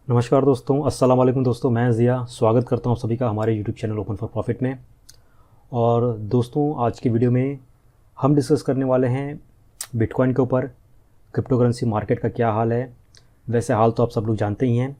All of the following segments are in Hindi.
नमस्कार दोस्तों, अस्सलाम वालेकुम दोस्तों। मैं ज़िया स्वागत करता हूँ आप सभी का हमारे YouTube channel open for profit में। और दोस्तों, आज की वीडियो में हम डिस्कस करने वाले हैं बिटकॉइन के ऊपर। क्रिप्टो करेंसी मार्केट का क्या हाल है। वैसे हाल तो आप सब लोग जानते ही हैं।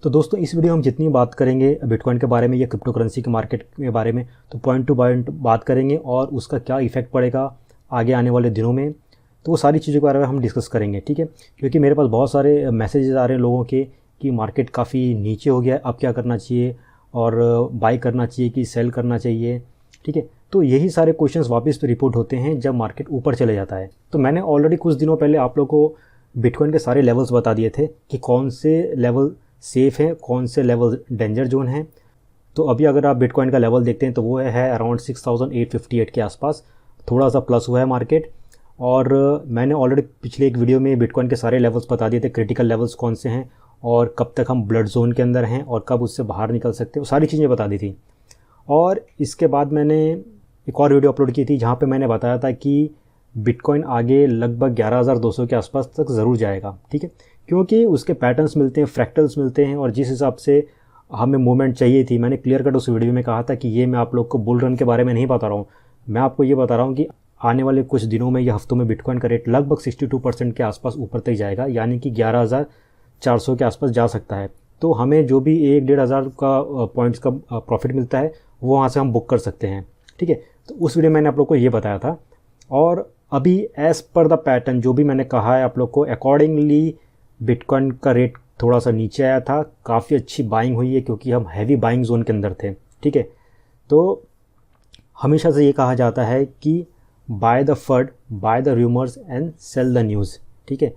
तो दोस्तों, इस वीडियो में हम जितनी बात करेंगे बिटकॉइन के बारे में या क्रिप्टो करेंसी के मार्केट के बारे में, तो पॉइंट टू पॉइंट बात करेंगे और उसका क्या इफ़ेक्ट पड़ेगा आगे आने वाले दिनों में, तो वो सारी चीज़ों के बारे में हम डिस्कस करेंगे। ठीक है, क्योंकि मेरे पास बहुत सारे मैसेजेस आ रहे हैं लोगों के कि मार्केट काफ़ी नीचे हो गया है, अब क्या करना चाहिए और बाई करना चाहिए कि सेल करना चाहिए। ठीक है, तो यही सारे क्वेश्चंस वापस रिपोर्ट होते हैं जब मार्केट ऊपर चले जाता है। तो मैंने ऑलरेडी कुछ दिनों पहले आप लोग को बिटकॉइन के सारे लेवल्स बता दिए थे कि कौन से लेवल सेफ़ है, कौन से लेवल डेंजर जोन है। तो अभी अगर आप बिटकॉइन का लेवल देखते हैं तो वो है अराउंड 6858 के आसपास, थोड़ा सा प्लस हुआ है मार्केट। और मैंने ऑलरेडी पिछले एक वीडियो में बिटकॉइन के सारे लेवल्स बता दिए थे, क्रिटिकल लेवल्स कौन से हैं और कब तक हम ब्लड जोन के अंदर हैं और कब उससे बाहर निकल सकते हैं, वो सारी चीज़ें बता दी थी। और इसके बाद मैंने एक और वीडियो अपलोड की थी जहाँ पे मैंने बताया था कि बिटकॉइन आगे लगभग 11,200 के आसपास तक ज़रूर जाएगा। ठीक है, क्योंकि उसके पैटर्न्स मिलते हैं, फ्रैक्टल्स मिलते हैं, और जिस हिसाब से हमें मूवमेंट चाहिए थी, मैंने क्लियर कट उस वीडियो में कहा था कि ये मैं आप लोग को बुल रन के बारे में नहीं बता रहा हूँ। मैं आपको ये बता रहा हूँ कि आने वाले कुछ दिनों में या हफ्तों में बिटकॉइन का रेट लगभग 62% के आसपास ऊपर तक जाएगा, यानी कि 11,400 के आसपास जा सकता है। तो हमें जो भी 1-1.5 का पॉइंट्स का प्रॉफिट मिलता है वो वहाँ से हम बुक कर सकते हैं। ठीक है, तो उस वीडियो में मैंने आप लोग को ये बताया था। और अभी एज़ पर द पैटर्न जो भी मैंने कहा है आप लोग को, अकॉर्डिंगली बिटकॉइन का रेट थोड़ा सा नीचे आया था। काफ़ी अच्छी बाइंग हुई है क्योंकि हम हैवी बाइंग जोन के अंदर थे। ठीक है, तो हमेशा से ये कहा जाता है कि buy the fad, buy the rumours and sell the news. ठीक है,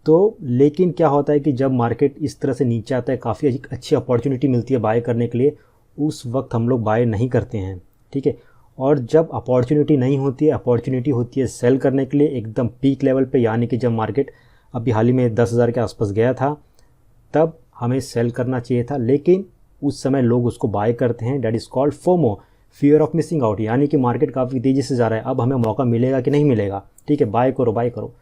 तो लेकिन क्या होता है कि जब मार्केट इस तरह से नीचे आता है, काफ़ी अच्छी अपॉर्चुनिटी मिलती है बाय करने के लिए, उस वक्त हम लोग बाय नहीं करते हैं। ठीक है, और जब अपॉर्चुनिटी नहीं होती है, अपॉर्चुनिटी होती है सेल करने के लिए एकदम पीक लेवल पे, यानी कि जब मार्केट अभी हाल ही में 10,000 के आसपास गया था, तब हमें सेल करना चाहिए था। लेकिन उस समय लोग उसको बाय करते हैं। That is called FOMO, fear of missing out, यानी कि मार्केट काफ़ी तेज़ी से जा रहा है, अब हमें मौका मिलेगा कि नहीं मिलेगा। ठीक है, बाय करो बाय करो,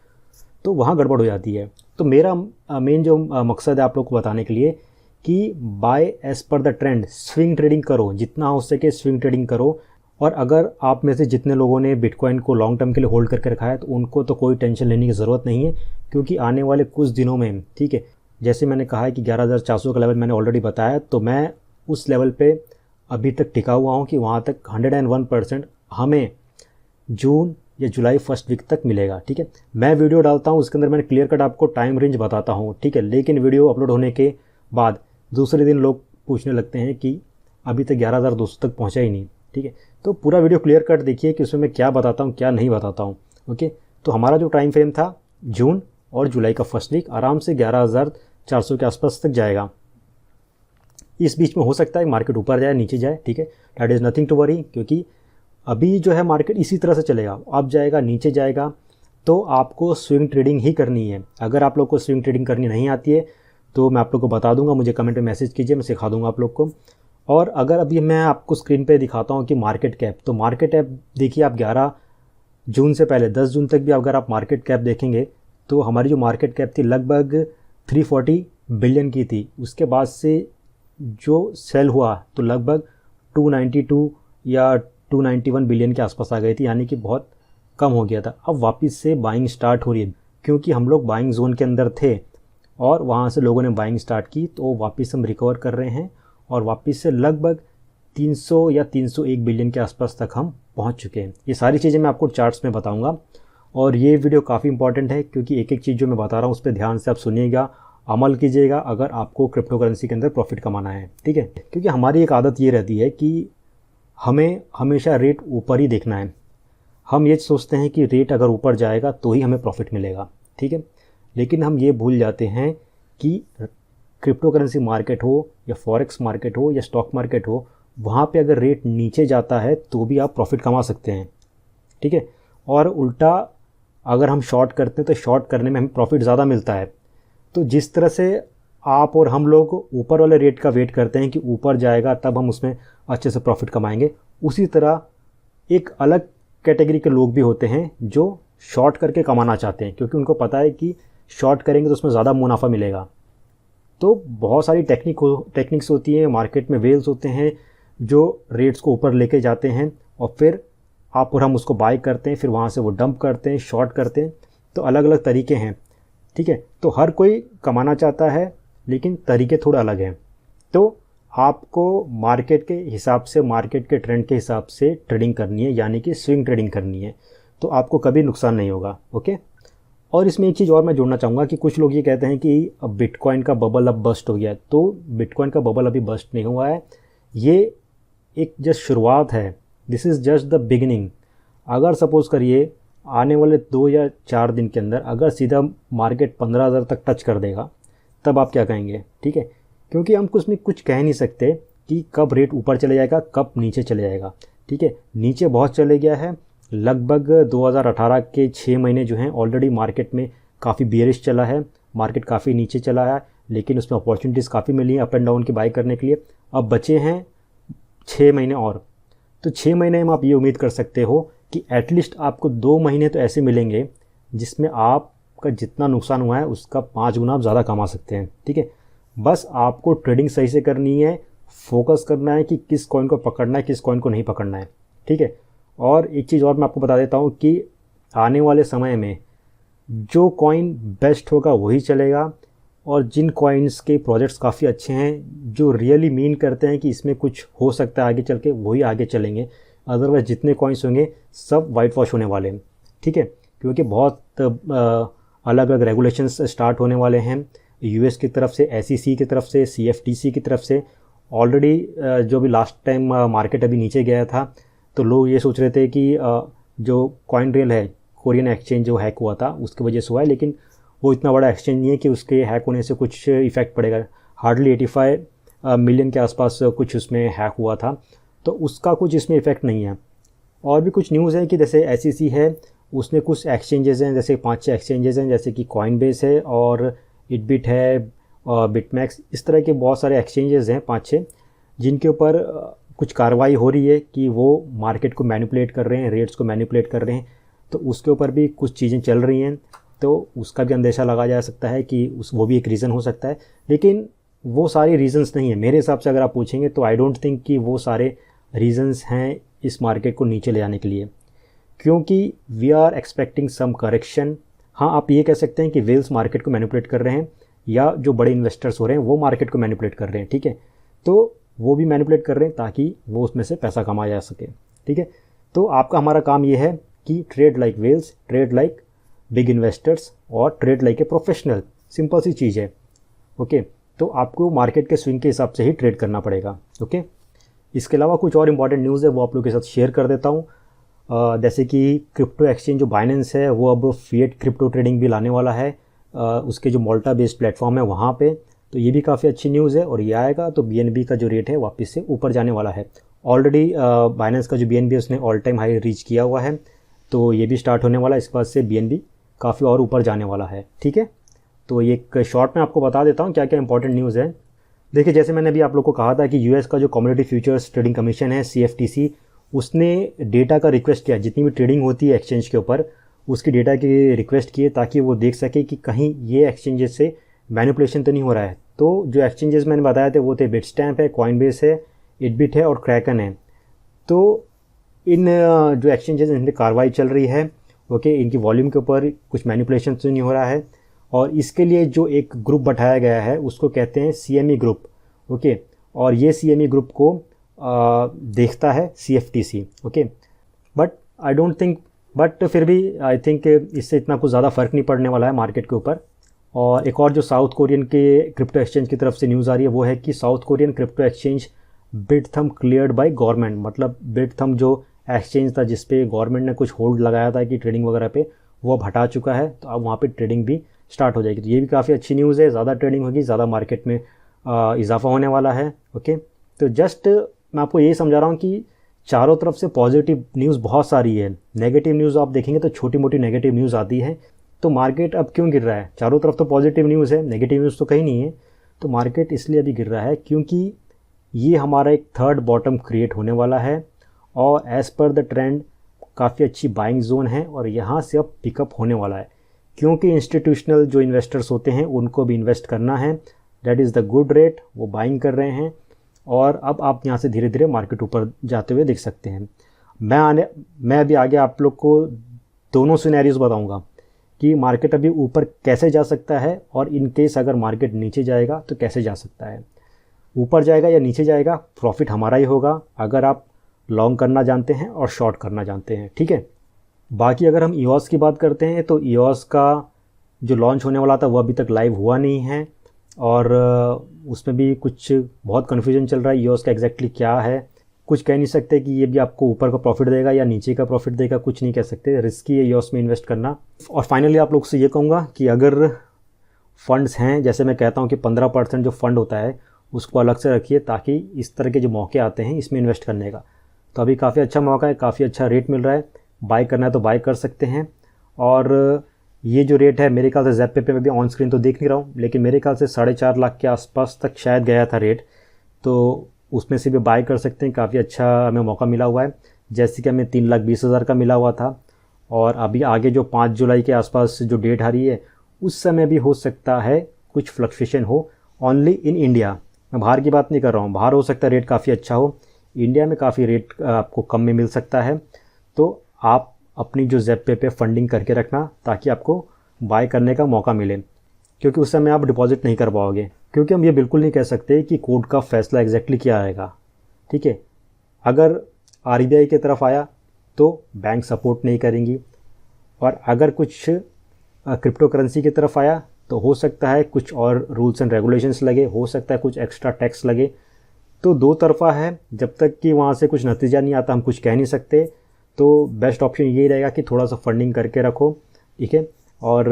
तो वहाँ गड़बड़ हो जाती है। तो मेरा मेन जो मकसद है आप लोग को बताने के लिए कि buy as per the trend, swing trading करो, जितना हो सके स्विंग ट्रेडिंग करो। और अगर आप में से जितने लोगों ने बिटकॉइन को लॉन्ग टर्म के लिए होल्ड करके रखा है तो उनको तो कोई टेंशन लेने की ज़रूरत नहीं है, क्योंकि आने वाले कुछ दिनों में, ठीक है, जैसे मैंने कहा है कि 11,400 का लेवल मैंने ऑलरेडी बताया, तो मैं उस लेवल पे अभी तक टिका हुआ हूँ कि वहाँ तक 101% हमें जून या जुलाई फर्स्ट वीक तक मिलेगा। ठीक है, मैं वीडियो डालता हूँ उसके अंदर मैंने क्लियर कट आपको टाइम रेंज बताता हूँ। ठीक है, लेकिन वीडियो अपलोड होने के बाद दूसरे दिन लोग पूछने लगते हैं कि अभी तक 11,200 तक पहुँचा ही नहीं। ठीक है, तो पूरा वीडियो क्लियर कट देखिए कि उसमें मैं क्या बताता हूँ क्या नहीं बताता हूँ। ओके, तो हमारा जो टाइम फ्रेम था जून और जुलाई का फर्स्ट वीक, आराम से 11,400 के आसपास तक जाएगा। इस बीच में हो सकता है मार्केट ऊपर जाए नीचे जाए। ठीक है, that is nothing to worry, क्योंकि अभी जो है मार्केट इसी तरह से चलेगा, अप जाएगा नीचे जाएगा। तो आपको स्विंग ट्रेडिंग ही करनी है। अगर आप लोग को स्विंग ट्रेडिंग करनी नहीं आती है तो मैं आप लोग को बता दूंगा, मुझे कमेंट में मैसेज कीजिए, मैं सिखा दूंगा आप लोग को। और अगर अभी मैं आपको स्क्रीन पे दिखाता हूँ कि मार्केट कैप, तो मार्केट कैप देखिए आप 11 जून से पहले 10 जून तक भी अगर आप मार्केट कैप देखेंगे तो हमारी जो मार्केट कैप थी लगभग 340 बिलियन की थी। उसके बाद से जो सेल हुआ तो लगभग 292 या 291 बिलियन के आसपास आ गई थी, यानी कि बहुत कम हो गया था। अब वापस से बाइंग स्टार्ट हो रही है, क्योंकि हम लोग बाइंग जोन के अंदर थे और वहाँ से लोगों ने बाइंग स्टार्ट की, तो वापस हम रिकवर कर रहे हैं और वापस से लगभग 300 या 301 बिलियन के आसपास तक हम पहुँच चुके हैं। ये सारी चीज़ें मैं आपको चार्ट्स में बताऊँगा। और ये वीडियो काफ़ी इंपॉर्टेंट है क्योंकि एक एक चीज़ जो मैं बता रहा हूँ उस पर ध्यान से आप सुनिएगा, अमल कीजिएगा अगर आपको क्रिप्टो करेंसी के अंदर प्रॉफिट कमाना है। ठीक है, क्योंकि हमारी एक आदत ये रहती है कि हमें हमेशा रेट ऊपर ही देखना है। हम ये सोचते हैं कि रेट अगर ऊपर जाएगा तो ही हमें प्रॉफिट मिलेगा। ठीक है, लेकिन हम ये भूल जाते हैं कि क्रिप्टो करेंसी मार्केट हो या फॉरेक्स मार्केट हो या स्टॉक मार्केट हो, वहाँ पे अगर रेट नीचे जाता है तो भी आप प्रॉफिट कमा सकते हैं। ठीक है, और उल्टा अगर हम शॉर्ट करते हैं तो शॉर्ट करने में हमें प्रॉफिट ज़्यादा मिलता है। तो जिस तरह से आप और हम लोग ऊपर वाले रेट का वेट करते हैं कि ऊपर जाएगा तब हम उसमें अच्छे से प्रॉफिट कमाएंगे, उसी तरह एक अलग कैटेगरी के लोग भी होते हैं जो शॉर्ट करके कमाना चाहते हैं, क्योंकि उनको पता है कि शॉर्ट करेंगे तो उसमें ज़्यादा मुनाफा मिलेगा। तो बहुत सारी टेक्निक्स होती हैं मार्केट में, वेल्स होते हैं जो रेट्स को ऊपर लेके जाते हैं और फिर आप और हम उसको बाय करते हैं, फिर वहाँ से वो डंप करते हैं, शॉर्ट करते हैं। तो अलग अलग तरीके हैं, ठीक है। तो हर कोई कमाना चाहता है लेकिन तरीके थोड़ा अलग हैं। तो आपको मार्केट के हिसाब से, मार्केट के ट्रेंड के हिसाब से ट्रेडिंग करनी है, यानी कि स्विंग ट्रेडिंग करनी है, तो आपको कभी नुकसान नहीं होगा। ओके। और इसमें एक चीज़ और मैं जोड़ना चाहूँगा कि कुछ लोग ये कहते हैं कि अब बिटकॉइन का बबल अब बस्ट हो गया है। तो बिटकॉइन का बबल अभी बस्ट नहीं हुआ है, ये एक जस्ट शुरुआत है, this is just the beginning. अगर सपोज़ करिए आने वाले 2 या 4 दिन के अंदर अगर सीधा मार्केट 15,000 तक टच कर देगा, तब आप क्या कहेंगे, ठीक है। क्योंकि हम कुछ कह नहीं सकते कि कब रेट ऊपर चले जाएगा, कब नीचे चले जाएगा, ठीक है। नीचे बहुत चले गया है, लगभग 2018 के 6 महीने जो हैं ऑलरेडी मार्केट में काफ़ी बियरिश चला है, मार्केट काफ़ी नीचे चला है, लेकिन उसमें अपॉर्चुनिटीज़ काफ़ी मिली हैं अप एंड डाउन की बाई करने के लिए। अब बचे हैं 6 महीने और, तो 6 महीने में आप ये उम्मीद कर सकते हो कि एटलीस्ट आपको 2 महीने तो ऐसे मिलेंगे जिसमें आपका जितना नुकसान हुआ है उसका 5 गुना आप ज़्यादा कमा सकते हैं, ठीक है। बस आपको ट्रेडिंग सही से करनी है, फोकस करना है कि किस कॉइन को पकड़ना है, किस कॉइन को नहीं पकड़ना है, ठीक है। और एक चीज़ और मैं आपको बता देता हूँ कि आने वाले समय में जो कॉइन बेस्ट होगा वही चलेगा, और जिन कॉइन्स के प्रोजेक्ट्स काफ़ी अच्छे हैं, जो रियली मीन करते हैं कि इसमें कुछ हो सकता है आगे चल के, वही आगे चलेंगे। अदरवाइज जितने कॉइन्स होंगे सब वाइट वॉश होने वाले हैं, ठीक है। क्योंकि बहुत अलग अलग रेगुलेशंस स्टार्ट होने वाले हैं यूएस की तरफ से, SEC की तरफ से, CFTC की तरफ से। ऑलरेडी जो भी लास्ट टाइम मार्केट अभी नीचे गया था, तो लोग ये सोच रहे थे कि जो CoinRail है, कोरियन एक्सचेंज जो हैक हुआ था उसकी वजह से हुआ है, लेकिन वो इतना बड़ा एक्सचेंज नहीं है कि उसके हैक होने से कुछ इफ़ेक्ट पड़ेगा। हार्डली 85 मिलियन के आसपास कुछ उसमें हैक हुआ था, तो उसका कुछ इसमें इफ़ेक्ट नहीं है। और भी कुछ न्यूज़ है कि जैसे SEC है, उसने कुछ एक्सचेंजेस हैं, जैसे 5-6 एक्सचेंजेस हैं, जैसे कि Coinbase है और इटबिट है और बिटमैक्स, इस तरह के बहुत सारे एक्सचेंजेस हैं 5-6, जिनके ऊपर कुछ कार्रवाई हो रही है कि वो मार्केट को मैनिपुलेट कर रहे हैं, रेट्स को मैनिपुलेट कर रहे हैं। तो उसके ऊपर भी कुछ चीज़ें चल रही हैं, तो उसका भी अंदेशा लगाया जा सकता है कि वो भी एक रीज़न हो सकता है। लेकिन वो सारी रीज़न्स नहीं है मेरे हिसाब से, अगर आप पूछेंगे तो आई डोंट थिंक कि वो सारे रीज़न्स हैं इस मार्केट को नीचे ले जाने के लिए, क्योंकि we are expecting some correction. हाँ, आप ये कह सकते हैं कि वेल्स मार्केट को मैनिपुलेट कर रहे हैं, या जो बड़े इन्वेस्टर्स हो रहे हैं वो मार्केट को मैनिपुलेट कर रहे हैं, ठीक है। तो वो भी मैनिपुलेट कर रहे हैं ताकि वो उसमें से पैसा कमाया जा सके, ठीक है। तो आपका हमारा काम ये है कि trade like whales, trade like big investors, और trade like a professional. Simple सी चीज़ है, ओके। तो आपको मार्केट के स्विंग के हिसाब से ही ट्रेड करना पड़ेगा, ओके। इसके अलावा कुछ और इंपॉर्टेंट न्यूज़ है वो आप लोगों के साथ शेयर कर देता हूँ। जैसे कि क्रिप्टो एक्सचेंज जो बाइनेंस है वो अब फिएट क्रिप्टो ट्रेडिंग भी लाने वाला है, उसके जो माल्टा बेस्ड प्लेटफॉर्म है वहाँ पे। तो ये भी काफ़ी अच्छी न्यूज़ है, और ये आएगा तो BNB का जो रेट है वापस से ऊपर जाने वाला है। ऑलरेडी बाइनेंस का जो BNB है उसने ऑल टाइम हाई रीच किया हुआ है, तो ये भी स्टार्ट होने वाला है। इसके बाद से BNB काफ़ी और ऊपर जाने वाला है, ठीक है। तो ये एक शॉर्ट में आपको बता देता हूँ क्या क्या इंपॉर्टेंट न्यूज़ है। देखिए, जैसे मैंने अभी आप लोग को कहा था कि US का जो कमोडिटी फ्यूचर्स ट्रेडिंग कमीशन है CFTC, उसने डेटा का रिक्वेस्ट किया, जितनी भी ट्रेडिंग होती है एक्सचेंज के ऊपर उसकी डेटा की रिक्वेस्ट किए, ताकि वो देख सके कि कहीं ये एक्सचेंजेस से मैनिपुलेशन तो नहीं हो रहा है। तो जो एक्सचेंजेस मैंने बताए थे वो थे बिटस्टैम्प है, Coinbase है, इटबिट है और क्रैकन है। तो इन जो एक्सचेंजेस इन पर कार्रवाई चल रही है, ओके। इनकी वॉल्यूम के ऊपर कुछ मैनिपुलेशन तो नहीं हो रहा है, और इसके लिए जो एक ग्रुप बैठाया गया है उसको कहते हैं CME ग्रुप, ओके। और ये CME ग्रुप को देखता है CFTC, okay. But I don't think, but फिर भी आई थिंक इससे इतना कुछ ज़्यादा फ़र्क नहीं पड़ने वाला है मार्केट के ऊपर। और एक और जो साउथ कोरियन के क्रिप्टो एक्सचेंज की तरफ से न्यूज़ आ रही है वो है कि south Korean crypto exchange Bithumb cleared by government. मतलब बिटथम जो एक्सचेंज था जिसपे गवर्नमेंट ने कुछ होल्ड लगाया था कि ट्रेडिंग वगैरह पे, वो अब हटा चुका है, तो अब वहाँ पे ट्रेडिंग भी स्टार्ट हो जाएगी। तो ये भी काफ़ी अच्छी न्यूज़ है, ज़्यादा ट्रेडिंग होगी, ज़्यादा मार्केट में इजाफा होने वाला है, ओके। तो जस्ट मैं आपको यही समझा रहा हूँ कि चारों तरफ से पॉजिटिव न्यूज़ बहुत सारी है, नेगेटिव न्यूज़ आप देखेंगे तो छोटी मोटी नेगेटिव न्यूज़ आती है। तो मार्केट अब क्यों गिर रहा है? चारों तरफ तो पॉजिटिव न्यूज़ है, नेगेटिव न्यूज़ तो कहीं नहीं है। तो मार्केट इसलिए अभी गिर रहा है क्योंकि ये हमारा एक थर्ड बॉटम क्रिएट होने वाला है, और एज़ पर द ट्रेंड काफ़ी अच्छी बाइंग जोन है, और यहाँ से अब पिकअप होने वाला है, क्योंकि इंस्टीट्यूशनल जो इन्वेस्टर्स होते हैं उनको भी इन्वेस्ट करना है। That is the good rate, वो बाइंग कर रहे हैं। और अब आप यहाँ से धीरे धीरे मार्केट ऊपर जाते हुए देख सकते हैं। मैं अभी आगे आप लोग को दोनों सिनेरियोज बताऊंगा कि मार्केट अभी ऊपर कैसे जा सकता है और इन केस अगर मार्केट नीचे जाएगा तो कैसे जा सकता है। ऊपर जाएगा या नीचे जाएगा, प्रॉफिट हमारा ही होगा अगर आप लॉन्ग करना जानते हैं और शॉर्ट करना जानते हैं, ठीक है। बाकी अगर हम ईओएस की बात करते हैं तो ईओएस का जो लॉन्च होने वाला था वो अभी तक लाइव हुआ नहीं है और उसमें भी कुछ बहुत कन्फ्यूजन चल रहा है ईओएस का एग्जैक्टली क्या है। कुछ कह नहीं सकते कि ये भी आपको ऊपर का प्रॉफिट देगा या नीचे का प्रॉफिट देगा, कुछ नहीं कह सकते, रिस्की है ईओएस में इन्वेस्ट करना। और फाइनली आप लोग से ये कहूँगा कि अगर फंड्स हैं, जैसे मैं कहता हूँ कि 15% जो फंड होता है उसको अलग से रखिए ताकि इस तरह के जो मौके आते हैं इसमें इन्वेस्ट करने का। तो अभी काफ़ी अच्छा मौका है, काफ़ी अच्छा रेट मिल रहा है, बाय करना है तो बाय कर सकते हैं। और ये जो रेट है मेरे ख्याल से ज़ेप्पे पे मैं भी ऑन स्क्रीन तो देख नहीं रहा हूँ, लेकिन मेरे ख्याल से 4.5 लाख के आसपास तक शायद गया था रेट, तो उसमें से भी बाय कर सकते हैं। काफ़ी अच्छा हमें मौका मिला हुआ है, जैसे कि हमें 3,20,000 का मिला हुआ था। और अभी आगे जो 5 जुलाई के आसपास जो डेट आ रही है उस समय भी हो सकता है कुछ फ्लक्चुएशन हो, ओनली इन इंडिया। मैं बाहर की बात नहीं कर रहा हूँ, बाहर हो सकता है रेट काफ़ी अच्छा हो, इंडिया में काफ़ी रेट आपको कम में मिल सकता है। तो आप अपनी जो ज़ेप्पे पे फंडिंग करके रखना ताकि आपको बाय करने का मौका मिले, क्योंकि उस समय आप डिपॉजिट नहीं कर पाओगे। क्योंकि हम ये बिल्कुल नहीं कह सकते कि कोर्ट का फैसला एग्जैक्टली क्या आएगा, ठीक है। अगर आरबीआई की तरफ आया तो बैंक सपोर्ट नहीं करेंगी, और अगर कुछ क्रिप्टो करेंसी की तरफ आया तो हो सकता है कुछ और रूल्स एंड रेगुलेशंस लगे, हो सकता है कुछ एक्स्ट्रा टैक्स लगे। तो दो तरफा है, जब तक कि वहाँ से कुछ नतीजा नहीं आता हम कुछ कह नहीं सकते। तो बेस्ट ऑप्शन यही रहेगा कि थोड़ा सा फंडिंग करके रखो, ठीक है, और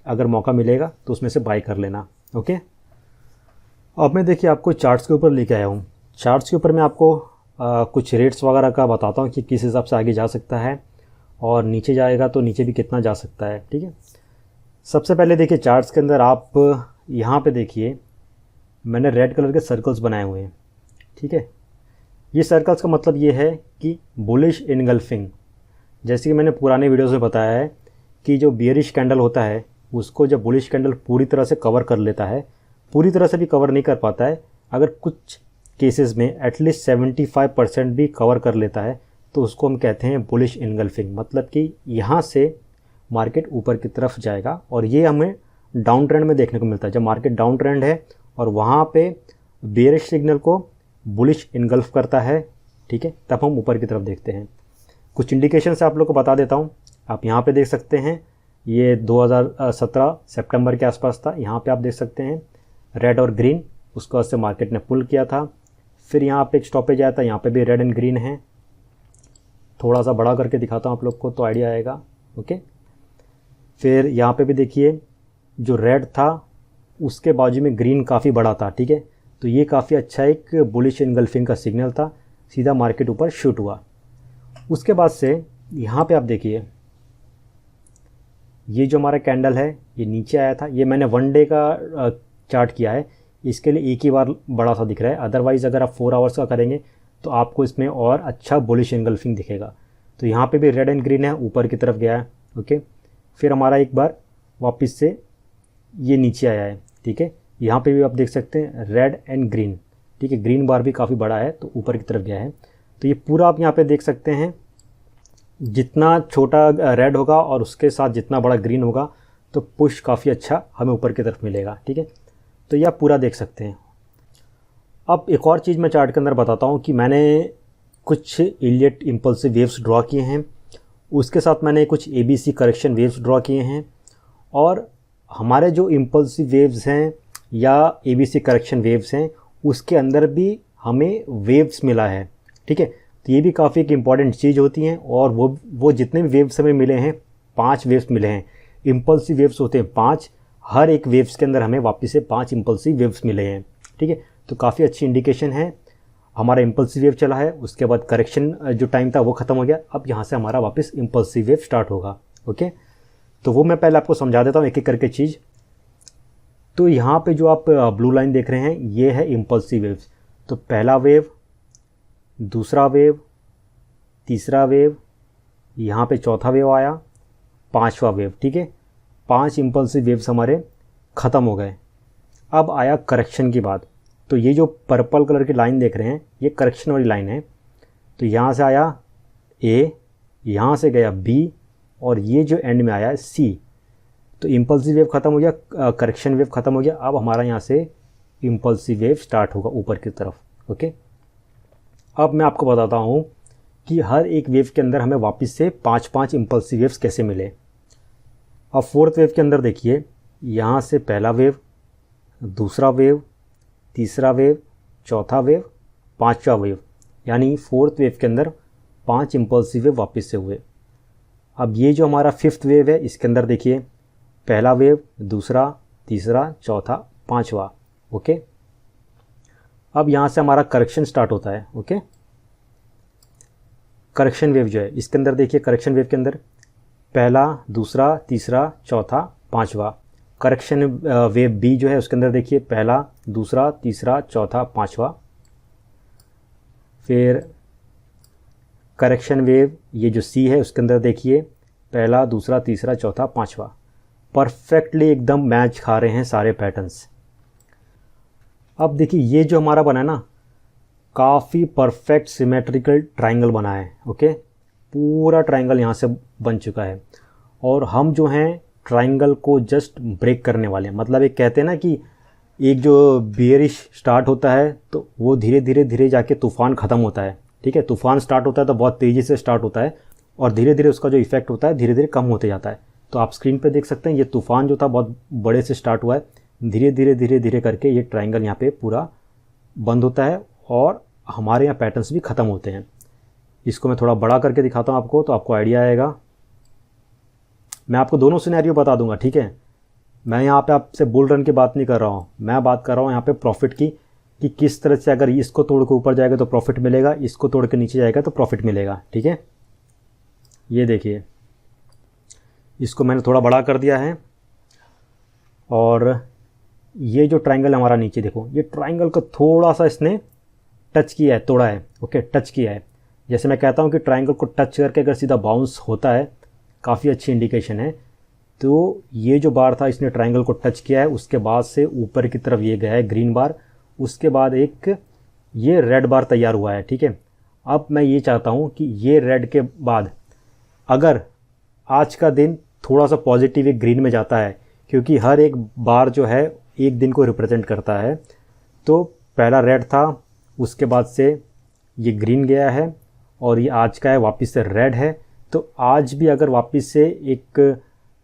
अगर मौका मिलेगा तो उसमें से बाय कर लेना, ओके। अब मैं देखिए आपको चार्ट्स के ऊपर लेके आया हूँ। चार्ट्स के ऊपर मैं आपको कुछ रेट्स वगैरह का बताता हूँ कि किस हिसाब से आगे जा सकता है और नीचे जाएगा तो नीचे भी कितना जा सकता है, ठीक है। सबसे पहले देखिए चार्ट्स के अंदर आप यहाँ पे देखिए मैंने रेड कलर के सर्कल्स बनाए हुए हैं, ठीक है। ये सर्कल्स का मतलब ये है कि बुलिश इनगल्फिंग। जैसे कि मैंने पुराने वीडियोस में बताया है कि जो बियरिश कैंडल होता है उसको जब बुलिश कैंडल पूरी तरह से कवर कर लेता है, पूरी तरह से भी कवर नहीं कर पाता है, अगर कुछ केसेस में एटलीस्ट 75% भी कवर कर लेता है तो उसको हम कहते हैं बुलिश इनगल्फिंग। मतलब कि यहाँ से मार्केट ऊपर की तरफ जाएगा, और ये हमें डाउन ट्रेंड में देखने को मिलता है। जब मार्केट डाउन ट्रेंड है और वहाँ पे बेयरिश सिग्नल को बुलिश इनगल्फ करता है, ठीक है, तब हम ऊपर की तरफ देखते हैं। कुछ इंडिकेशन से आप लोग को बता देता हूँ। आप यहाँ पे देख सकते हैं, ये 2017 सितंबर के आसपास था। यहाँ पे आप देख सकते हैं रेड और ग्रीन, उसको उससे मार्केट ने पुल किया था। फिर यहाँ पे एक स्टॉपेज आया था, यहाँ पे भी रेड एंड ग्रीन है। थोड़ा सा बड़ा करके दिखाता हूँ आप लोग को तो आइडिया आएगा, ओके। फिर यहाँ पे भी देखिए जो रेड था उसके बाजू में ग्रीन काफ़ी बड़ा था, ठीक है। तो ये काफ़ी अच्छा एक बुलिश इनगल्फिंग का सिग्नल था, सीधा मार्केट ऊपर शूट हुआ। उसके बाद से यहाँ पे आप देखिए ये जो हमारा कैंडल है ये नीचे आया था। ये मैंने 1 डे का चार्ट किया है, इसके लिए एक ही बार बड़ा सा दिख रहा है। अदरवाइज़ अगर आप 4 आवर्स का करेंगे तो आपको इसमें और अच्छा बुलिश इनगल्फिंग दिखेगा। तो यहाँ पे भी रेड एंड ग्रीन है, ऊपर की तरफ गया है, ओके। फिर हमारा एक बार वापस से ये नीचे आया है, ठीक है। यहाँ पे भी आप देख सकते हैं रेड एंड ग्रीन, ठीक है। ग्रीन बार भी काफ़ी बड़ा है तो ऊपर की तरफ गया है। तो ये पूरा आप यहाँ पे देख सकते हैं, जितना छोटा रेड होगा और उसके साथ जितना बड़ा ग्रीन होगा तो पुश काफ़ी अच्छा हमें ऊपर की तरफ मिलेगा, ठीक है। तो ये आप पूरा देख सकते हैं। अब एक और चीज़ मैं चार्ट के अंदर बताता हूँ कि मैंने कुछ इलियट इम्पल्सिव वेव्स ड्रॉ किए हैं, उसके साथ मैंने कुछ ABC करेक्शन वेव्स ड्रॉ किए हैं। और हमारे जो इम्पल्सिव वेव्स हैं या ABC करेक्शन वेव्स हैं उसके अंदर भी हमें वेव्स मिला है, ठीक है। तो ये भी काफ़ी एक इम्पॉर्टेंट चीज़ होती हैं। और वो जितने भी वेव्स हमें मिले हैं, 5 वेव्स मिले हैं। इम्पल्सिव वेव्स होते हैं 5, हर एक वेव्स के अंदर हमें वापस से 5 इम्पल्सिव वेव्स मिले हैं, ठीक है। तो काफ़ी अच्छी इंडिकेशन है। हमारा इम्पल्सिव वेव चला है, उसके बाद करेक्शन जो टाइम था वो ख़त्म हो गया, अब यहाँ से हमारा वापस इम्पल्सिव वेव स्टार्ट होगा, ओके। तो वो मैं पहले आपको समझा देता हूँ एक एक करके चीज़। तो यहाँ पे जो आप ब्लू लाइन देख रहे हैं ये है इम्पल्सिव वेव्स। तो पहला वेव, दूसरा वेव, तीसरा वेव, यहाँ पे चौथा वेव आया, 5वां वेव, ठीक है। 5 इम्पल्सिव वेव्स हमारे ख़त्म हो गए। अब आया करेक्शन की बात। तो ये जो पर्पल कलर की लाइन देख रहे हैं ये करेक्शन वाली लाइन है। तो यहाँ से आया ए, यहाँ से गया बी, और ये जो एंड में आया सी। तो इम्पल्सिव वेव ख़त्म हो गया, करेक्शन वेव ख़त्म हो गया। अब हमारा यहाँ से इम्पल्सिव वेव स्टार्ट होगा ऊपर की तरफ। ओके, अब मैं आपको बताता हूँ कि हर एक वेव के अंदर हमें वापस से 5-5 इम्पल्सिव वेव्स कैसे मिले। अब फोर्थ वेव के अंदर देखिए, यहाँ से पहला वेव, दूसरा वेव, तीसरा वेव, चौथा वेव, पांचवा वेव, यानी फोर्थ वेव के अंदर 5 इम्पल्सिव वेव वापस से हुए। अब ये जो हमारा फिफ्थ वेव है इसके अंदर देखिए, पहला वेव, दूसरा, तीसरा, चौथा, पांचवा। ओके, अब यहाँ से हमारा करेक्शन स्टार्ट होता है। ओके, करेक्शन वेव जो है इसके अंदर देखिए, करेक्शन वेव के अंदर पहला, दूसरा, तीसरा, चौथा, पांचवा। करेक्शन वेव बी जो है उसके अंदर देखिए, पहला, दूसरा, तीसरा, चौथा, पांचवा। फिर करेक्शन वेव ये जो सी है उसके अंदर देखिए, पहला, दूसरा, तीसरा, चौथा, पांचवा। परफेक्टली एकदम मैच खा रहे हैं सारे पैटर्न्स। अब देखिए ये जो हमारा बना है ना, काफ़ी परफेक्ट सिमेट्रिकल ट्रायंगल बना है। ओके, पूरा ट्रायंगल यहाँ से बन चुका है, और हम जो हैं ट्रायंगल को जस्ट ब्रेक करने वाले हैं। मतलब एक कहते हैं ना कि एक जो बेयरिश स्टार्ट होता है तो वो धीरे धीरे धीरे जाके तूफ़ान ख़त्म होता है। ठीक है, तूफ़ान स्टार्ट होता है तो बहुत तेज़ी से स्टार्ट होता है, और धीरे धीरे उसका जो इफेक्ट होता है धीरे धीरे कम होते जाता है। तो आप स्क्रीन पे देख सकते हैं ये तूफ़ान जो था बहुत बड़े से स्टार्ट हुआ है, धीरे धीरे धीरे धीरे करके ये ट्रायंगल यहाँ पे पूरा बंद होता है, और हमारे यहाँ पैटर्न्स भी ख़त्म होते हैं। इसको मैं थोड़ा बड़ा करके दिखाता हूँ आपको, तो आपको आइडिया आएगा। मैं आपको दोनों सिनेरियो बता दूंगा। ठीक है, मैं यहाँ पे आपसे बुल रन की बात नहीं कर रहा हूँ, मैं बात कर रहा हूँ यहाँ पे प्रॉफिट की, कि किस तरह से अगर इसको तोड़ के ऊपर जाएगा तो प्रॉफिट मिलेगा, इसको तोड़ के नीचे जाएगा तो प्रॉफिट मिलेगा। ठीक है, ये देखिए इसको मैंने थोड़ा बड़ा कर दिया है, और ये जो ट्रायंगल हमारा नीचे देखो, ये ट्रायंगल को थोड़ा सा इसने टच किया है, तोड़ा है। ओके, टच किया है। जैसे मैं कहता हूँ कि ट्रायंगल को टच करके अगर सीधा बाउंस होता है, काफ़ी अच्छी इंडिकेशन है। तो ये जो बार था इसने ट्रायंगल को टच किया है, उसके बाद से ऊपर की तरफ ये गया है ग्रीन बार, उसके बाद एक ये रेड बार तैयार हुआ है। ठीक है, अब मैं ये चाहता हूँ कि ये रेड के बाद अगर आज का दिन थोड़ा सा पॉजिटिव एक ग्रीन में जाता है, क्योंकि हर एक बार जो है एक दिन को रिप्रेजेंट करता है। तो पहला रेड था, उसके बाद से ये ग्रीन गया है, और ये आज का है वापस से रेड है। तो आज भी अगर वापस से एक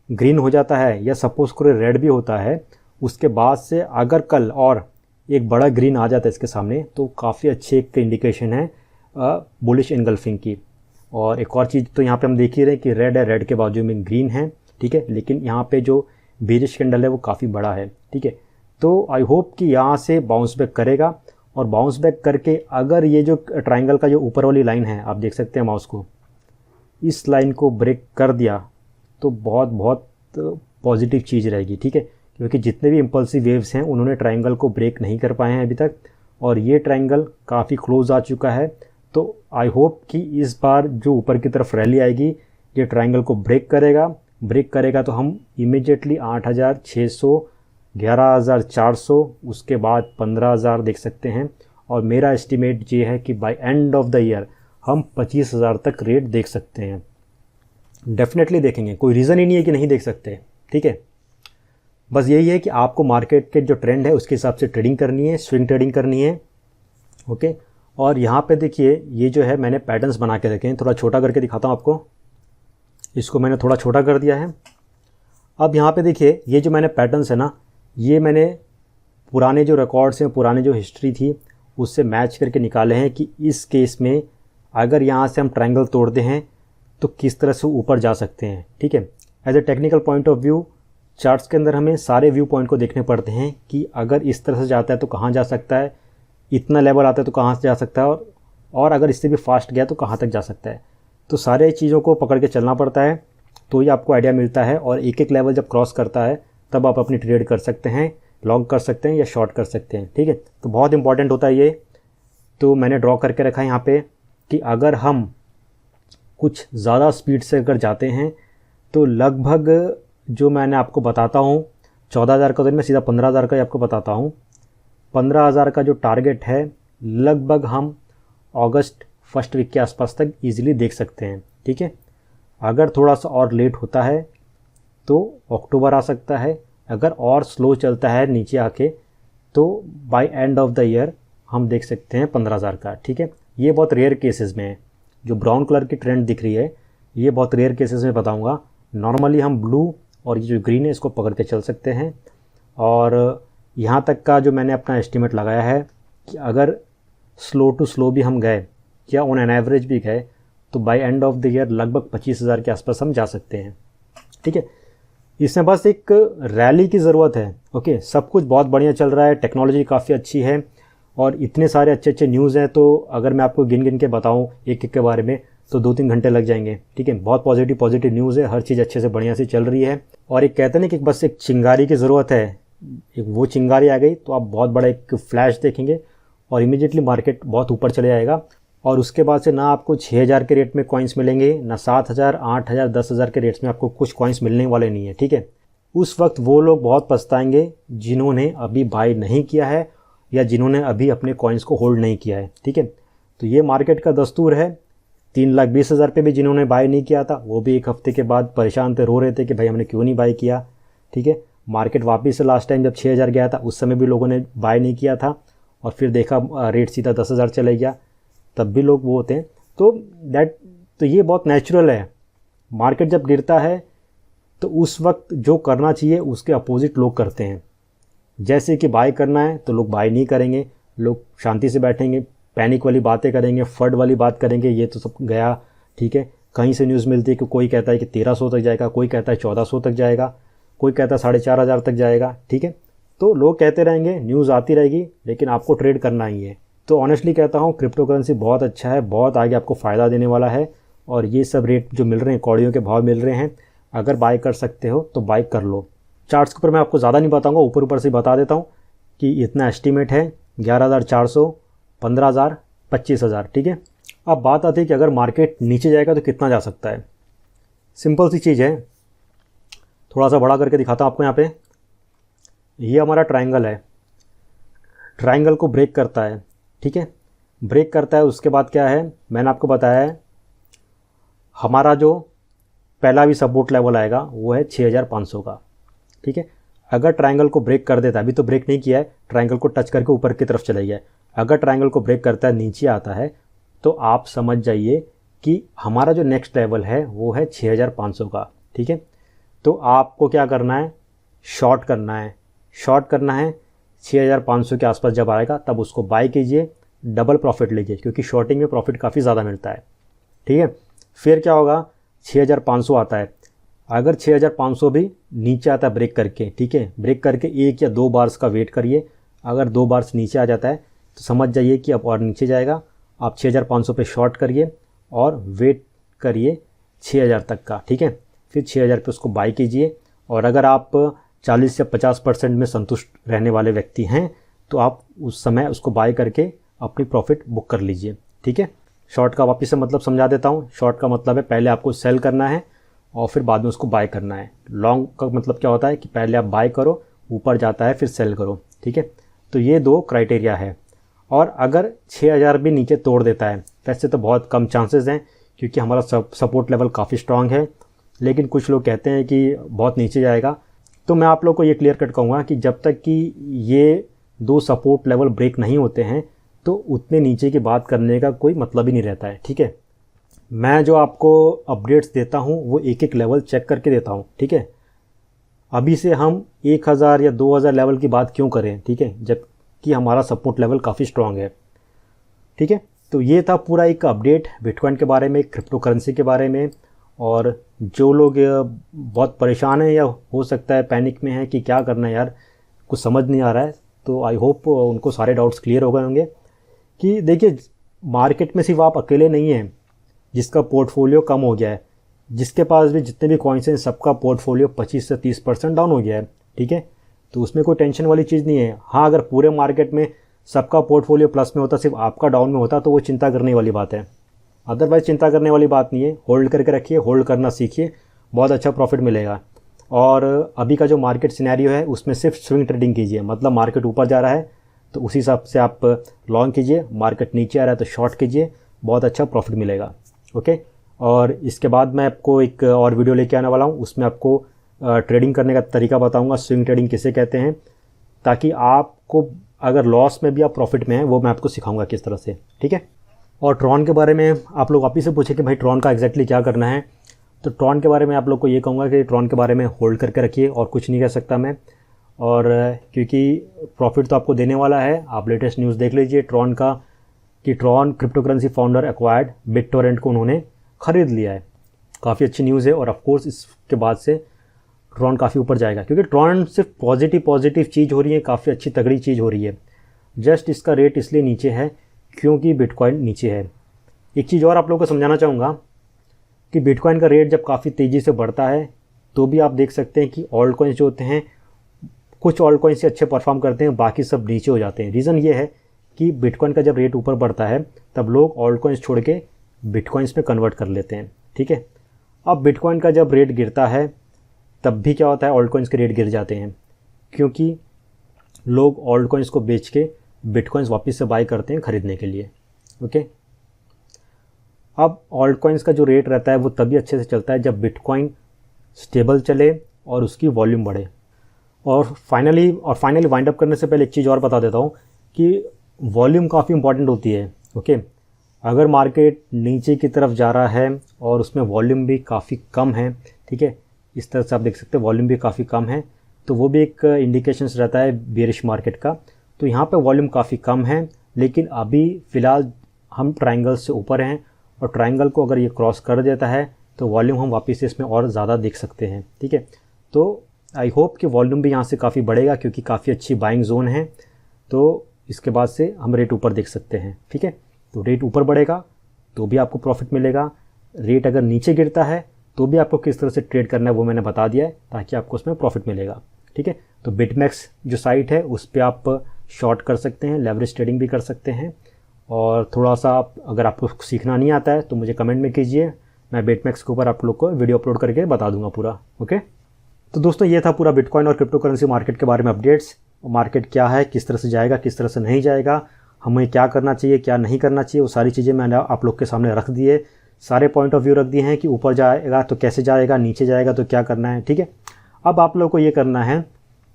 ग्रीन हो जाता है, या सपोज करो रेड भी होता है, उसके बाद से अगर कल और एक बड़ा ग्रीन आ जाता है इसके सामने, तो काफ़ी अच्छी एक इंडिकेशन है बुलिश एंगल्फिंग की। और एक और चीज़ तो यहाँ पे हम देख ही रहे हैं कि रेड है, रेड के बाजू में ग्रीन है। ठीक है, लेकिन यहाँ पे जो बेरिश कैंडल है वो काफ़ी बड़ा है। ठीक है, तो आई होप कि यहाँ से बाउंस बैक करेगा, और बाउंस बैक करके अगर ये जो ट्रायंगल का जो ऊपर वाली लाइन है, आप देख सकते हैं माउस को, इस लाइन को ब्रेक कर दिया तो बहुत बहुत पॉजिटिव चीज़ रहेगी। ठीक है, क्योंकि जितने भी इम्पल्सिव वेव्स हैं उन्होंने ट्रायंगल को ब्रेक नहीं कर पाए हैं अभी तक, और ये ट्रायंगल काफ़ी क्लोज आ चुका है। तो आई होप कि इस बार जो ऊपर की तरफ रैली आएगी ये ट्रायंगल को ब्रेक करेगा तो हम इमीडिएटली 8,600, 11,400, उसके बाद 15,000 देख सकते हैं। और मेरा एस्टिमेट ये है कि by end of the year हम 25,000 तक रेट देख सकते हैं। डेफिनेटली देखेंगे, कोई रीज़न ही नहीं है कि नहीं देख सकते। ठीक है, बस यही है कि आपको मार्केट के जो ट्रेंड है उसके हिसाब से ट्रेडिंग करनी है, स्विंग ट्रेडिंग करनी है। ओके, और यहाँ पे देखिए ये जो है मैंने पैटर्न्स बना के रखे हैं, थोड़ा छोटा करके दिखाता हूँ आपको। इसको मैंने थोड़ा छोटा कर दिया है। अब यहाँ पे देखिए ये जो मैंने पैटर्न्स है ना, ये मैंने पुराने जो रिकॉर्ड्स हैं, पुराने जो हिस्ट्री थी उससे मैच करके निकाले हैं कि इस केस में अगर यहाँ से हम ट्रायंगल तोड़ते हैं तो किस तरह से ऊपर जा सकते हैं। ठीक है, as a technical point of view charts के अंदर हमें सारे व्यू पॉइंट को देखने पड़ते हैं कि अगर इस तरह से जाता है तो कहाँ जा सकता है, इतना लेवल आता है तो कहाँ से जा सकता है, और अगर इससे भी फास्ट गया तो कहाँ तक जा सकता है। तो सारे चीज़ों को पकड़ के चलना पड़ता है, तो ये आपको आइडिया मिलता है। और एक एक लेवल जब क्रॉस करता है तब आप अपनी ट्रेड कर सकते हैं, लॉन्ग कर सकते हैं या शॉर्ट कर सकते हैं। ठीक है, तो बहुत इंपॉर्टेंट होता है ये। तो मैंने ड्रॉ करके रखा है यहाँ पे कि अगर हम कुछ ज़्यादा स्पीड से अगर जाते हैं तो लगभग जो मैंने आपको बताता हूँ 14,000 का, तो मैं सीधा 15,000 का ही आपको बताता हूँ। 15,000 का जो टारगेट है लगभग हम अगस्त फर्स्ट वीक के आसपास तक ईजिली देख सकते हैं, ठीक है। अगर थोड़ा सा और लेट होता है तो अक्टूबर आ सकता है। अगर और स्लो चलता है नीचे आके तो by end of the year हम देख सकते हैं 15,000 का, ठीक है। ये बहुत रेयर केसेस में है। जो ब्राउन कलर की ट्रेंड दिख रही है ये बहुत रेयर केसेस में बताऊंगा। नॉर्मली हम ब्लू और ये जो ग्रीन है इसको पकड़ के चल सकते हैं। और यहाँ तक का जो मैंने अपना एस्टिमेट लगाया है कि अगर स्लो टू स्लो भी हम गए या ऑन एन एवरेज भी गए तो by end of the year लगभग 25,000 के आसपास हम जा सकते हैं, ठीक है। इसमें बस एक रैली की ज़रूरत है। ओके, सब कुछ बहुत बढ़िया चल रहा है, टेक्नोलॉजी काफ़ी अच्छी है और इतने सारे अच्छे अच्छे न्यूज़ हैं। तो अगर मैं आपको गिन गिन के बताऊं एक एक के बारे में तो 2-3 घंटे लग जाएंगे, ठीक है। बहुत पॉजिटिव न्यूज़ है, हर चीज़ अच्छे से बढ़िया से चल रही है। और एक कहते हैं ना कि बस एक चिंगारी की ज़रूरत है, एक वो चिंगारी आ गई तो आप बहुत बड़ा एक फ्लैश देखेंगे और इमीडिएटली मार्केट बहुत ऊपर चले जाएगा। और उसके बाद से ना आपको 6,000 के रेट में कॉइन्स मिलेंगे, ना 7,000, 8,000, 10,000 के रेट्स में आपको कुछ कॉइन्स मिलने वाले नहीं है, ठीक है। उस वक्त वो लोग बहुत पछताएंगे जिन्होंने अभी बाय नहीं किया है या जिन्होंने अभी अपने कॉइन्स को होल्ड नहीं किया है, ठीक है। तो ये मार्केट का दस्तूर है। 3,20,000 पे भी जिन्होंने बाय नहीं किया था वो भी एक हफ्ते के बाद परेशान थे, रो रहे थे कि भाई हमने क्यों नहीं बाय किया, ठीक है। मार्केट वापस से लास्ट टाइम जब 6,000 गया था उस समय भी लोगों ने बाय नहीं किया था और फिर देखा रेट सीधा 10,000 चले गया, तब भी लोग वो होते हैं। तो ये बहुत नेचुरल है। मार्केट जब गिरता है तो उस वक्त जो करना चाहिए उसके अपोजिट लोग करते हैं। जैसे कि बाय करना है तो लोग बाय नहीं करेंगे, लोग शांति से बैठेंगे, पैनिक वाली बातें करेंगे, फर्ड वाली बात करेंगे, ये तो सब गया, ठीक है। कहीं से न्यूज़ मिलती है कि कोई कहता है कि 1,300 तक जाएगा, कोई कहता है 1,400 तक जाएगा, कोई कहता है 4,500 तक जाएगा, ठीक है। तो लोग कहते रहेंगे, न्यूज़ आती रहेगी, लेकिन आपको ट्रेड करना ही है। तो ऑनेस्टली कहता हूँ क्रिप्टो करेंसी बहुत अच्छा है, बहुत आगे आपको फ़ायदा देने वाला है। और ये सब रेट जो मिल रहे हैं, कौड़ियों के भाव मिल रहे हैं, अगर बाय कर सकते हो तो बाय कर लो। चार्ट्स के ऊपर मैं आपको ज़्यादा नहीं बताऊंगा, ऊपर ऊपर से बता देता हूँ कि इतना एस्टीमेट है 11,400, 15,000, 25,000, ठीक है। अब बात आती है कि अगर मार्केट नीचे जाएगा तो कितना जा सकता है। सिंपल सी चीज़ है, थोड़ा सा बड़ा करके दिखाता हूँ आपको। यहाँ पे ये हमारा ट्रायंगल है, ट्रायंगल को ब्रेक करता है, ठीक है। ब्रेक करता है उसके बाद क्या है, मैंने आपको बताया है हमारा जो पहला भी सपोर्ट लेवल आएगा वो है 6,500 का, ठीक है। अगर ट्रायंगल को ब्रेक कर देता है, अभी तो ब्रेक नहीं किया है, ट्रायंगल को टच करके ऊपर की तरफ चले गया है, अगर ट्रायंगल को ब्रेक करता है नीचे आता है तो आप समझ जाइए कि हमारा जो नेक्स्ट लेवल है वो है 6,500 का, ठीक है। तो आपको क्या करना है, शॉर्ट करना है। 6,500 के आसपास जब आएगा तब उसको बाय कीजिए, डबल प्रॉफिट लीजिए, क्योंकि शॉर्टिंग में प्रॉफिट काफ़ी ज़्यादा मिलता है, ठीक है। फिर क्या होगा, 6,500 आता है, अगर 6,500 भी नीचे आता है ब्रेक करके, ठीक है, ब्रेक करके 1 या 2 बार्स का वेट करिए। अगर 2 बार्स नीचे आ जाता है तो समझ जाइए कि अब और नीचे जाएगा। आप 6,500 पे शॉर्ट करिए और वेट करिए 6,000 तक का, ठीक है। फिर 6,000 पे उसको बाय कीजिए। और अगर आप 40 या 50% में संतुष्ट रहने वाले व्यक्ति हैं तो आप उस समय उसको बाय करके अपनी प्रॉफिट बुक कर लीजिए, ठीक है। शॉर्ट का वापस से मतलब समझा देता हूँ। शॉर्ट का मतलब है पहले आपको सेल करना है और फिर बाद में उसको बाय करना है। लॉन्ग का मतलब क्या होता है कि पहले आप बाय करो, ऊपर जाता है फिर सेल करो, ठीक है। तो ये 2 क्राइटेरिया है। और अगर 6,000 भी नीचे तोड़ देता है, वैसे तो बहुत कम चांसेस हैं क्योंकि हमारा सपोर्ट लेवल काफ़ी स्ट्रांग है, लेकिन कुछ लोग कहते हैं कि बहुत नीचे जाएगा। तो मैं आप लोग को ये क्लियर कट कहूँगा कि जब तक कि ये 2 सपोर्ट लेवल ब्रेक नहीं होते हैं तो उतने नीचे की बात करने का कोई मतलब ही नहीं रहता है, ठीक है। मैं जो आपको अपडेट्स देता हूँ वो एक एक लेवल चेक करके देता हूँ, ठीक है। अभी से हम 1,000 या 2,000 लेवल की बात क्यों करें, ठीक है, जबकि हमारा सपोर्ट लेवल काफ़ी स्ट्रांग है, ठीक है। तो ये था पूरा एक अपडेट बिटकॉइन के बारे में, क्रिप्टो करेंसी के बारे में। और जो लोग बहुत परेशान हैं या हो सकता है पैनिक में हैं कि क्या करना है यार, कुछ समझ नहीं आ रहा है, तो आई होप उनको सारे डाउट्स क्लियर हो गए होंगे कि देखिए मार्केट में सिर्फ आप अकेले नहीं हैं जिसका पोर्टफोलियो कम हो गया है। जिसके पास भी जितने भी कॉइन्स हैं सबका पोर्टफोलियो 25 से 30% डाउन हो गया है, ठीक है। तो उसमें कोई टेंशन वाली चीज़ नहीं है। हाँ, अगर पूरे मार्केट में सबका पोर्टफोलियो प्लस में होता, सिर्फ आपका डाउन में होता, तो वो चिंता करने वाली बात है। अदरवाइज़ चिंता करने वाली बात नहीं है। होल्ड करके रखिए, होल्ड करना सीखिए, बहुत अच्छा प्रॉफिट मिलेगा। और अभी का जो मार्केट सिनेरियो है उसमें सिर्फ स्विंग ट्रेडिंग कीजिए, मतलब मार्केट ऊपर जा रहा है तो उसी हिसाब से आप लॉन्ग कीजिए, मार्केट नीचे आ रहा है तो शॉर्ट कीजिए, बहुत अच्छा प्रॉफिट मिलेगा। ओके, और इसके बाद मैं आपको एक और वीडियो लेके आने वाला हूँ, उसमें आपको ट्रेडिंग करने का तरीका बताऊँगा, स्विंग ट्रेडिंग किसे कहते हैं, ताकि आपको अगर लॉस में भी आप प्रॉफिट में हैं वो मैं आपको सिखाऊंगा किस तरह से। ठीक है, और ट्रॉन के बारे में आप लोग वापस से पूछे कि भाई ट्रॉन का एग्जैक्टली क्या करना है, तो ट्रॉन के बारे में आप लोग को ये कहूँगा कि ट्रॉन के बारे में होल्ड करके रखिए, और कुछ नहीं कह सकता मैं। और क्योंकि प्रॉफिट तो आपको देने वाला है, आप लेटेस्ट न्यूज़ देख लीजिए ट्रॉन का कि Tron crypto currency founder acquired BitTorrent को उन्होंने ख़रीद लिया है। काफ़ी अच्छी न्यूज़ है, और ऑफकोर्स इसके बाद से ट्रॉन काफ़ी ऊपर जाएगा, क्योंकि ट्रॉन सिर्फ पॉजिटिव चीज़ हो रही है, काफ़ी अच्छी तगड़ी चीज़ हो रही है। जस्ट इसका रेट इसलिए नीचे है क्योंकि बिटकॉइन नीचे है। एक चीज़ और आप लोगों को समझाना चाहूँगा कि बिटकॉइन का रेट जब काफ़ी तेज़ी से बढ़ता है तो भी आप देख सकते हैं कि ऑल्ट कॉइन्स जो होते हैं, कुछ ऑल्ट कॉइन्स से अच्छे परफॉर्म करते हैं, बाकी सब नीचे हो जाते हैं। रीज़न ये है कि बिटकॉइन का जब रेट ऊपर बढ़ता है तब लोग ऑल्ट कॉइन्स छोड़ के बिटकॉइन्स में कन्वर्ट कर लेते हैं। ठीक है, अब बिटकॉइन का जब रेट गिरता है तब भी क्या होता है, ऑल्ट कॉइन्स के रेट गिर जाते हैं, क्योंकि लोग ऑल्ट कॉइन्स को बेच के बिटकॉइन्स वापस से बाय करते हैं खरीदने के लिए। ओके, अब ऑल्ट कॉइन्स का जो रेट रहता है वो तभी अच्छे से चलता है जब बिटकॉइन स्टेबल चले और उसकी वॉल्यूम बढ़े। और फाइनली वाइंड अप करने से पहले एक चीज़ और बता देता हूँ कि वॉल्यूम काफ़ी इंपॉर्टेंट होती है। ओके, अगर मार्केट नीचे की तरफ जा रहा है और उसमें वॉल्यूम भी काफ़ी कम है, ठीक है, इस तरह से आप देख सकते हैं वॉल्यूम भी काफ़ी कम है, तो वो भी एक इंडिकेशंस रहता है बेरिश मार्केट का। तो यहाँ पे वॉल्यूम काफ़ी कम है, लेकिन अभी फ़िलहाल हम ट्रायंगल से ऊपर हैं, और ट्रायंगल को अगर ये क्रॉस कर देता है तो वॉल्यूम हम वापस से इसमें और ज़्यादा देख सकते हैं। ठीक है, तो आई होप कि वॉल्यूम भी यहाँ से काफ़ी बढ़ेगा, क्योंकि काफ़ी अच्छी बाइंग जोन है, तो इसके बाद से हम रेट ऊपर देख सकते हैं। ठीक है, तो रेट ऊपर बढ़ेगा तो भी आपको प्रॉफिट मिलेगा, रेट अगर नीचे गिरता है तो भी आपको किस तरह से ट्रेड करना है वो मैंने बता दिया है, ताकि आपको उसमें प्रॉफिट मिलेगा। ठीक है, तो बिटमैक्स जो साइट है उस पर आप शॉर्ट कर सकते हैं, लेवरेज ट्रेडिंग भी कर सकते हैं। और थोड़ा सा अगर आपको सीखना नहीं आता है तो मुझे कमेंट में कीजिए, मैं बिटमैक्स के ऊपर आप लोग को वीडियो अपलोड करके बता दूंगा पूरा। ओके, तो दोस्तों ये था पूरा बिटकॉइन और क्रिप्टो करेंसी मार्केट के बारे में अपडेट्स। मार्केट क्या है, किस तरह से जाएगा, किस तरह से नहीं जाएगा, हमें क्या करना चाहिए, क्या नहीं करना चाहिए, वो सारी चीज़ें मैंने आप लोग के सामने रख दी है। सारे पॉइंट ऑफ व्यू रख दिए हैं कि ऊपर जाएगा तो कैसे जाएगा, नीचे जाएगा तो क्या करना है। ठीक है, अब आप लोग को ये करना है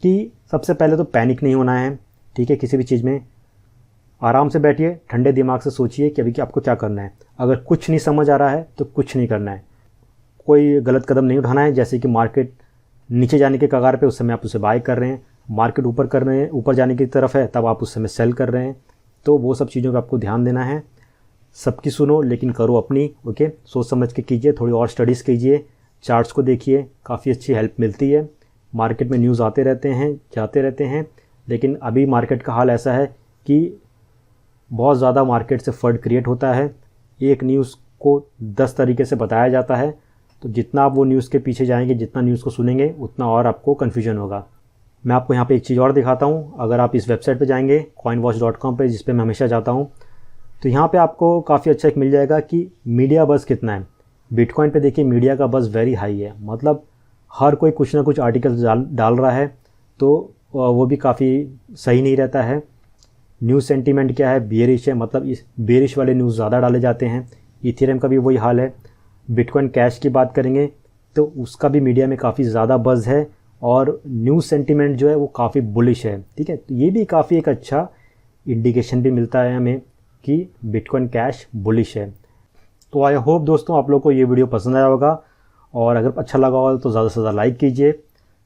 कि सबसे पहले तो पैनिक नहीं होना है। ठीक है, किसी भी चीज़ में आराम से बैठिए, ठंडे दिमाग से सोचिए कि अभी कि आपको क्या करना है। अगर कुछ नहीं समझ आ रहा है तो कुछ नहीं करना है, कोई गलत कदम नहीं उठाना है। जैसे कि मार्केट नीचे जाने के कगार पे उस समय आप उसे बाय कर रहे हैं, मार्केट ऊपर कर रहे हैं, ऊपर जाने की तरफ है तब आप उस समय सेल कर रहे हैं, तो वो सब चीज़ों पे आपको ध्यान देना है। सबकी सुनो लेकिन करो अपनी। ओके, सोच समझ के कीजिए, थोड़ी और स्टडीज़ कीजिए, चार्ट्स को देखिए, काफ़ी अच्छी हेल्प मिलती है। मार्केट में न्यूज़ आते रहते हैं, जाते रहते हैं, लेकिन अभी मार्केट का हाल ऐसा है कि बहुत ज़्यादा मार्केट से फर्ड क्रिएट होता है। एक न्यूज़ को 10 तरीके से बताया जाता है, तो जितना आप वो न्यूज़ के पीछे जाएंगे, जितना न्यूज़ को सुनेंगे, उतना और आपको कन्फ्यूजन होगा। मैं आपको यहाँ पे एक चीज़ और दिखाता हूँ। अगर आप इस वेबसाइट पे जाएंगे coinwatch.com पे, जिस पे मैं हमेशा जाता हूँ, तो यहाँ पे आपको काफ़ी अच्छा एक मिल जाएगा कि मीडिया बज़ कितना है। बिटकॉइन पे देखिए मीडिया का बज़ वेरी हाई है, मतलब हर कोई कुछ ना कुछ आर्टिकल डाल रहा है, तो वो भी काफ़ी सही नहीं रहता है। न्यूज़ सेंटीमेंट क्या है, बेयरिश है, मतलब इस बेयरिश वाले न्यूज़ ज़्यादा डाले जाते हैं। इथेरियम का भी वही हाल है। बिटकॉइन कैश की बात करेंगे तो उसका भी मीडिया में काफ़ी ज़्यादा बज़ है, और न्यूज़ सेंटीमेंट जो है वो काफ़ी बुलिश है। ठीक है, तो ये भी काफ़ी एक अच्छा इंडिकेशन भी मिलता है हमें कि बिटकॉइन कैश बुलिश है। तो आई होप दोस्तों आप लोग को ये वीडियो पसंद आया होगा, और अगर अच्छा लगा हो तो ज़्यादा से ज़्यादा लाइक कीजिए,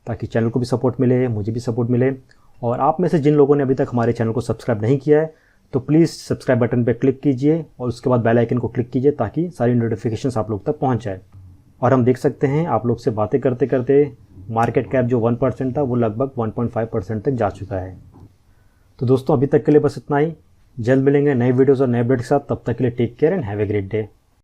ताकि चैनल को भी सपोर्ट मिले, मुझे भी सपोर्ट मिले। और आप में से जिन लोगों ने अभी तक हमारे चैनल को सब्सक्राइब नहीं किया है तो प्लीज़ सब्सक्राइब बटन पर क्लिक कीजिए, और उसके बाद बेल आइकन को क्लिक कीजिए, ताकि सारी नोटिफिकेशंस आप लोग तक पहुँच जाए। और हम देख सकते हैं आप लोग से बातें करते करते मार्केट कैप जो 1% था वो लगभग 1.5% तक जा चुका है। तो दोस्तों अभी तक के लिए बस इतना ही। जल्द मिलेंगे नए वीडियोज़ और नए अपडेट के साथ, तब तक के लिए take care and have a great day.